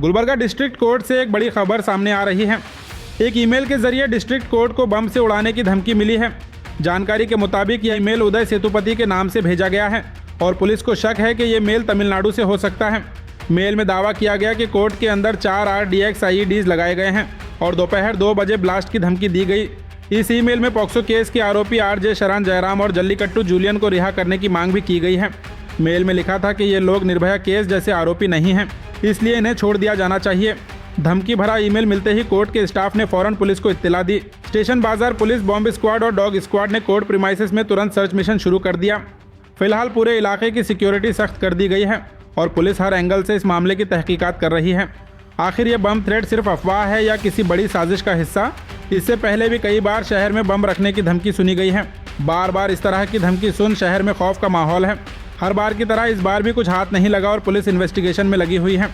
Gulbarga district court से एक बड़ी खबर सामने आ रही है। एक ईमेल के जरिए डिस्ट्रिक्ट कोर्ट को बम से उड़ाने की धमकी मिली है। जानकारी के मुताबिक यह ईमेल उदय सेतुपति के नाम से भेजा गया है और पुलिस को शक है कि ये मेल तमिलनाडु से हो सकता है। मेल में दावा किया गया कि कोर्ट के अंदर 4 RDX IEDs लगाए गए हैं और दोपहर 2 बजे ब्लास्ट की धमकी दी गई। इस ईमेल में पॉक्सो केस के आरोपी RJ शरण जयराम और जल्लीकट्टू जूलियन को रिहा करने की मांग भी की गई है। मेल में लिखा था कि ये लोग निर्भया केस जैसे आरोपी नहीं हैं, इसलिए इन्हें छोड़ दिया जाना चाहिए। धमकी भरा ईमेल मिलते ही कोर्ट के स्टाफ ने फौरन पुलिस को इत्तला दी। स्टेशन बाजार पुलिस, बॉम्ब स्क्वाड और डॉग स्क्वाड ने कोर्ट प्रीमाइसेस में तुरंत सर्च मिशन शुरू कर दिया। फिलहाल पूरे इलाके की सिक्योरिटी सख्त कर दी गई है और पुलिस हर एंगल से इस मामले की तहकीकात कर रही है। आखिर ये बम थ्रेट सिर्फ अफवाह है या किसी बड़ी साजिश का हिस्सा? इससे पहले भी कई बार शहर में बम रखने की धमकी सुनी गई है। बार बार इस तरह की धमकी सुन शहर में खौफ का माहौल है। हर बार की तरह इस बार भी कुछ हाथ नहीं लगा और पुलिस इन्वेस्टिगेशन में लगी हुई है।